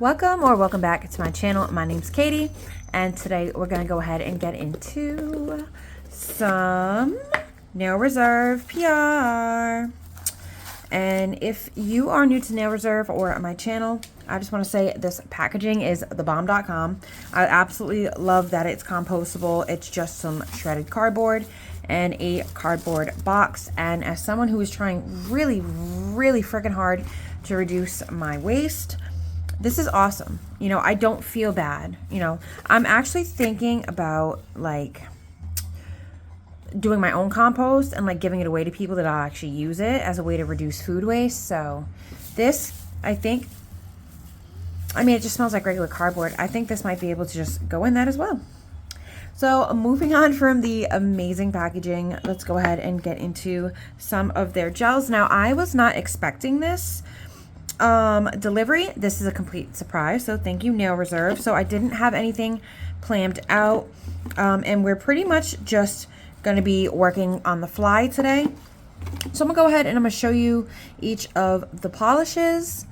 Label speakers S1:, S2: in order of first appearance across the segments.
S1: Welcome or welcome back to my channel. My name's Katie, and today we're going to go ahead and get into some Nail Reserve PR. And if you are new to Nail Reserve or my channel, I just want to say this packaging is thebomb.com. I absolutely love that it's compostable. It's just some shredded cardboard and a cardboard box. And as someone who is trying really freaking hard to reduce my waste, this is awesome. You know, I don't feel bad. You know, I'm actually thinking about like doing my own compost and like giving it away to people that I'll actually use it as a way to reduce food waste. So this, I think, I mean, it just smells like regular cardboard. I think this might be able to just go in that as well. So moving on from the amazing packaging, let's go ahead and get into some of their gels. Now, I was not expecting this delivery. This is a complete surprise. So thank you, Nail Reserve. So I didn't have anything planned out. And we're pretty much just going to be working on the fly today. So I'm gonna go ahead and I'm gonna show you each of the polishes.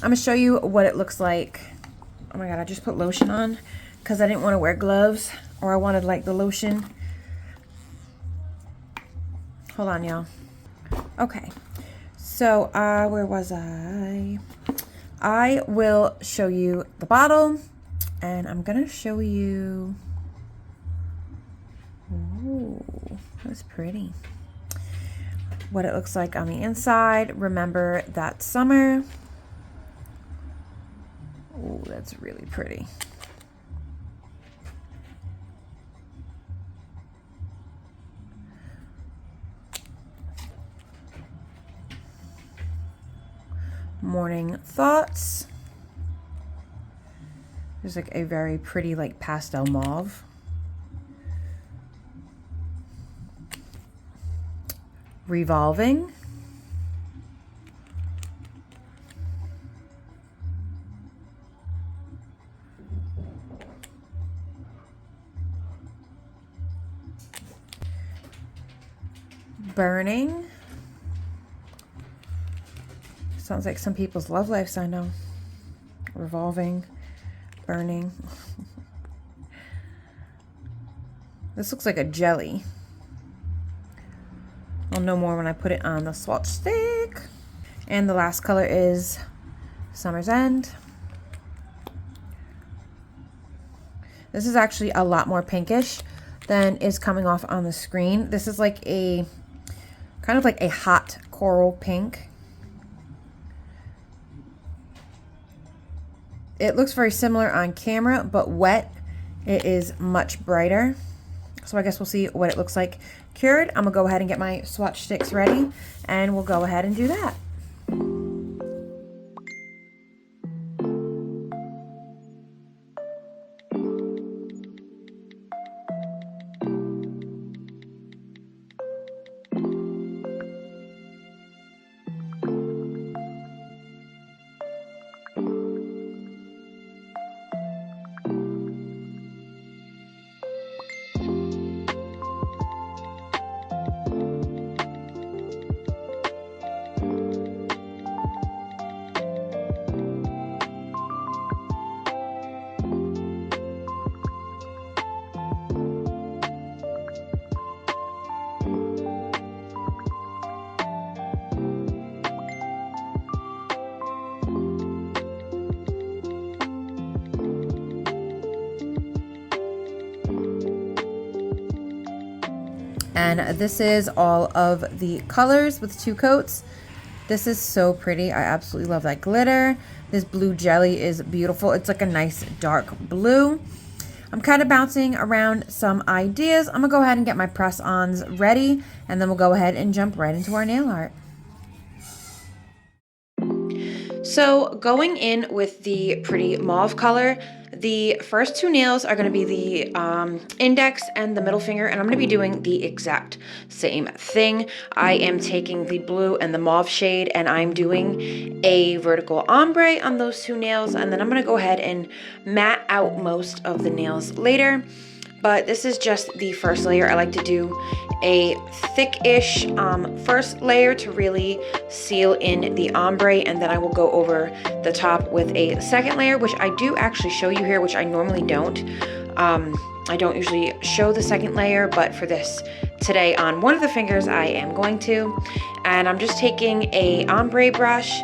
S1: I'm gonna show you what it looks like. Oh my god, I just put lotion on because I didn't want to wear gloves, or I wanted like the lotion. Hold on, y'all. Okay, so where was I? I will show you the bottle, and I'm gonna show you. Ooh, that's pretty. What it looks like on the inside. Remember that summer. Ooh, that's really pretty. Morning Thoughts. There's like a very pretty like pastel mauve. Revolving. Burning. Sounds like some people's love lives, I know. Revolving. Burning. This looks like a jelly. I'll know more when I put it on the swatch stick. And the last color is Summer's End. This is actually a lot more pinkish than is coming off on the screen. This is like a kind of like a hot coral pink. It looks very similar on camera, but wet, it is much brighter. So I guess we'll see what it looks like cured. I'm gonna go ahead and get my swatch sticks ready, and we'll go ahead and do that. And this is all of the colors with 2 coats. This is so pretty. I absolutely love that glitter. This blue jelly is beautiful. It's like a nice dark blue. I'm kind of bouncing around some ideas. I'm gonna go ahead and get my press-ons ready, and then we'll go ahead and jump right into our nail art. So going in with the pretty mauve color, the first 2 nails are going to be the index and the middle finger, and I'm going to be doing the exact same thing. I am taking the blue and the mauve shade, and I'm doing a vertical ombre on those 2 nails, and then I'm going to go ahead and matte out most of the nails later. but this is just the first layer. I like to do a thick-ish first layer to really seal in the ombre, and then I will go over the top with a second layer, which I do actually show you here, which I normally don't. I don't usually show the second layer, but for this today on one of the fingers I am going to. And I'm just taking a ombre brush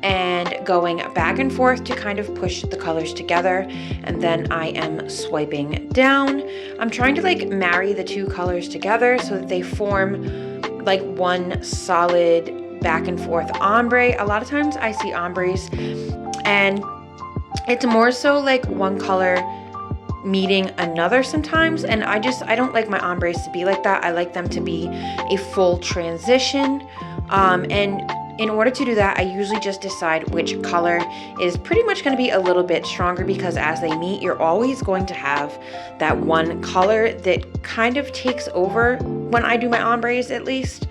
S1: and going back and forth to kind of push the colors together, and then I am swiping down. I'm trying to like marry the two colors together so that they form like one solid back and forth ombre. A lot of times I see ombres and it's more so like one color meeting another sometimes, and I don't like my ombres to be like that. I like them to be a full transition, and in order to do that, I usually just decide which color is pretty much going to be a little bit stronger, because as they meet, you're always going to have that one color that kind of takes over when I do my ombres, at least.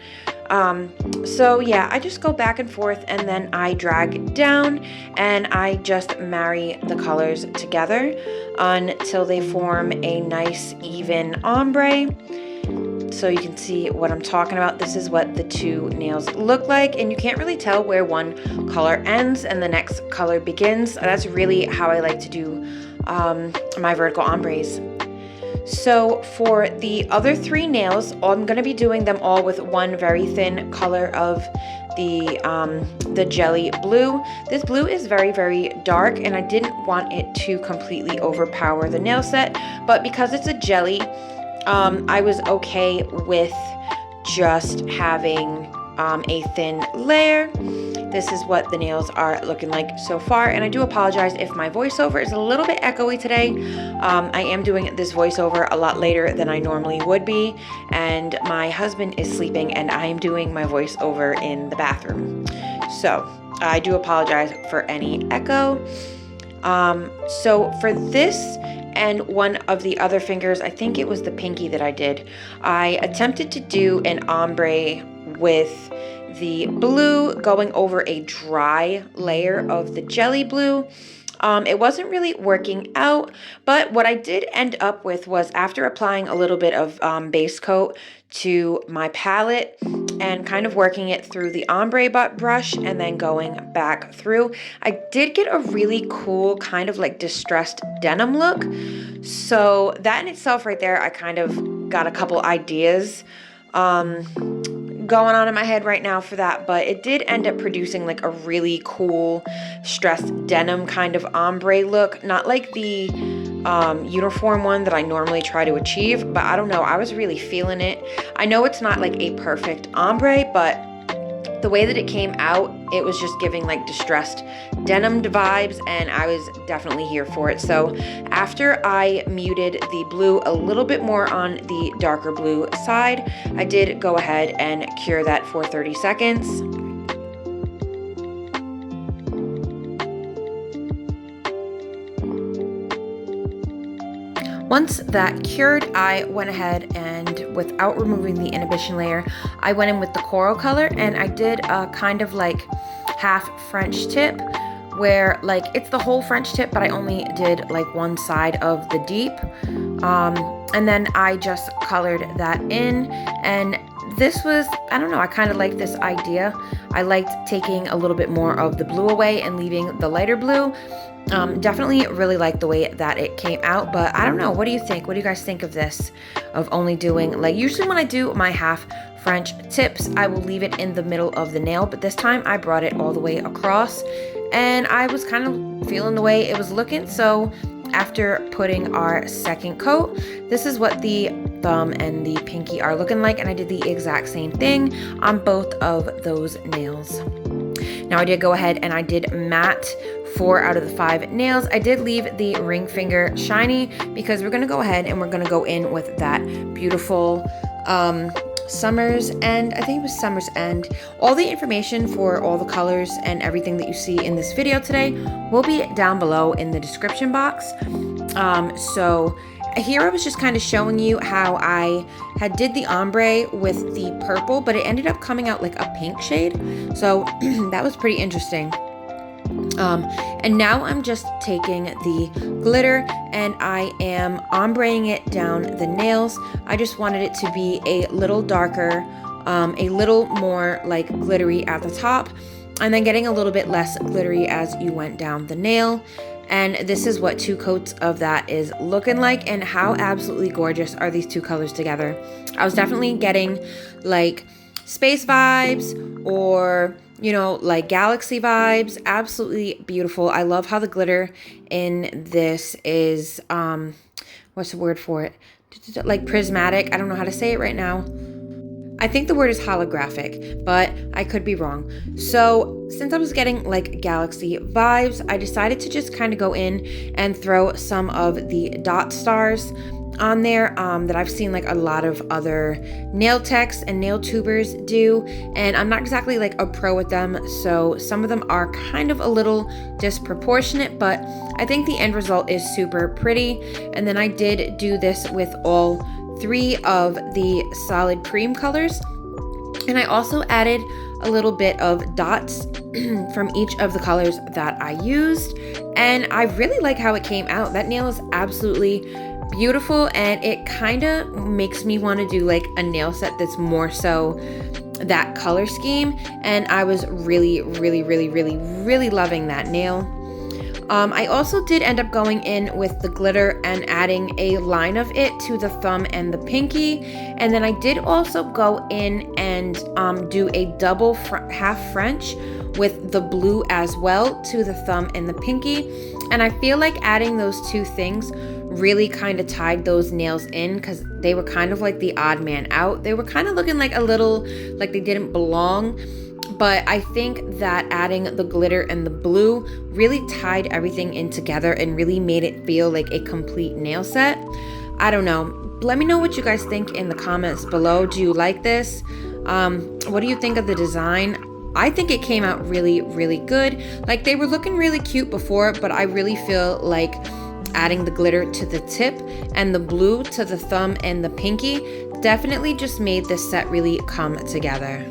S1: So yeah, I just go back and forth, and then I drag down and I just marry the colors together until they form a nice even ombre. So you can see what I'm talking about. This is what the two nails look like, and you can't really tell where one color ends and the next color begins. That's really how I like to do my vertical ombres. So for the other three nails, I'm going to be doing them all with one very thin color of the jelly blue. This blue is very, very dark, and I didn't want it to completely overpower the nail set, but because it's a jelly, I was okay with just having a thin layer. This is what the nails are looking like so far, and I do apologize if my voiceover is a little bit echoey today. I am doing this voiceover a lot later than I normally would be, and my husband is sleeping, and I am doing my voiceover in the bathroom. So I do apologize for any echo. So for this and one of the other fingers, I think it was the pinky that I did, I attempted to do an ombre with the blue going over a dry layer of the jelly blue. It wasn't really working out, but what I did end up with was, after applying a little bit of base coat to my palette and kind of working it through the ombre brush and then going back through, I did get a really cool kind of like distressed denim look. So that in itself right there, I kind of got a couple ideas going on in my head right now for that, but it did end up producing like a really cool stressed denim kind of ombre look, not like the uniform one that I normally try to achieve, but I don't know, I was really feeling it. I know it's not like a perfect ombre, but the way that it came out, it was just giving like distressed denim vibes, and I was definitely here for it. So after I muted the blue a little bit more on the darker blue side, I did go ahead and cure that for 30 seconds. Once that cured, I went ahead and, without removing the inhibition layer, I went in with the coral color, and I did a kind of like half French tip, where like it's the whole French tip, but I only did like one side of the deep, and then I just colored that in. And this was, I don't know, I kind of like this idea. I liked taking a little bit more of the blue away and leaving the lighter blue. Definitely really like the way that it came out, but I don't know, what do you think? What do you guys think of this, of only doing, like, usually when I do my half French tips, I will leave it in the middle of the nail, but this time I brought it all the way across, and I was kind of feeling the way it was looking. So after putting our second coat, this is what the thumb and the pinky are looking like, and I did the exact same thing on both of those nails. Now I did go ahead and I did matte 4 out of the 5 nails. I did leave the ring finger shiny because we're going to go ahead and we're going to go in with that beautiful Summer's End. I think it was Summer's End. All the information for all the colors and everything that you see in this video today will be down below in the description box. So here I was just kind of showing you how I had did the ombre with the purple, but it ended up coming out like a pink shade. So that was pretty interesting. And now I'm just taking the glitter and I am ombreing it down the nails. I just wanted it to be a little darker, a little more like glittery at the top, and then getting a little bit less glittery as you went down the nail. And this is what 2 coats of that is looking like, and how absolutely gorgeous are these 2 colors together. I was definitely getting like space vibes, or you know, like galaxy vibes. Absolutely beautiful. I love how the glitter in this is what's the word for it, like prismatic. I don't know how to say it right now. I think the word is holographic, but I could be wrong. So since I was getting like galaxy vibes, I decided to just kind of go in and throw some of the dot stars on there that I've seen like a lot of other nail techs and nail tubers do, and I'm not exactly like a pro with them, so some of them are kind of a little disproportionate, but I think the end result is super pretty. And then I did do this with all 3 of the solid cream colors, and I also added a little bit of dots from each of the colors that I used, and I really like how it came out. That nail is absolutely beautiful, and it kind of makes me want to do like a nail set that's more so that color scheme, and I was really loving that nail. I also did end up going in with the glitter and adding a line of it to the thumb and the pinky, and then I did also go in and do a double half French with the blue as well to the thumb and the pinky, and I feel like adding those 2 things really kind of tied those nails in, because they were kind of like the odd man out. They were kind of looking like a little like they didn't belong, but I think that adding the glitter and the blue really tied everything in together and really made it feel like a complete nail set. I don't know. Let me know what you guys think in the comments below. Do you like this? What do you think of the design? I think it came out really good. Like, they were looking really cute before, but I really feel like adding the glitter to the tip and the blue to the thumb and the pinky definitely just made this set really come together.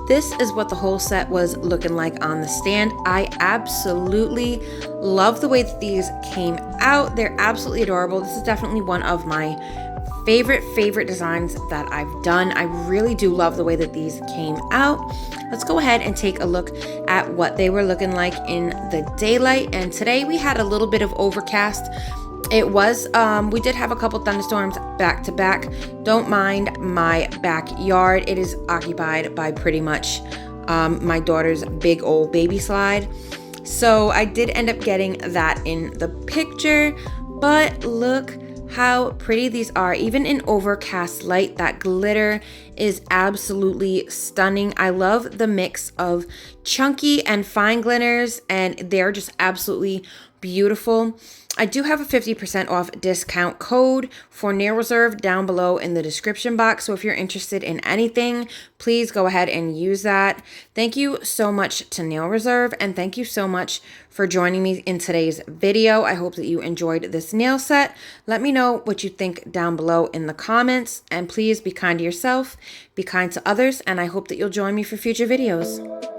S1: This is what the whole set was looking like on the stand. I absolutely love the way that these came out. They're absolutely adorable. This is definitely one of my favorite designs that I've done. I really do love the way that these came out. Let's go ahead and take a look at what they were looking like in the daylight. And today we had a little bit of overcast. It was, we did have a couple thunderstorms back to back. Don't mind my backyard. It is occupied by pretty much my daughter's big old baby slide. So I did end up getting that in the picture, but look how pretty these are. Even in overcast light, that glitter is absolutely stunning. I love the mix of chunky and fine glitters, and they're just absolutely beautiful. I do have a 50% off discount code for Nail Reserve down below in the description box. So if you're interested in anything, please go ahead and use that. Thank you so much to Nail Reserve, and thank you so much for joining me in today's video. I hope that you enjoyed this nail set. Let me know what you think down below in the comments, and please be kind to yourself, be kind to others, and I hope that you'll join me for future videos.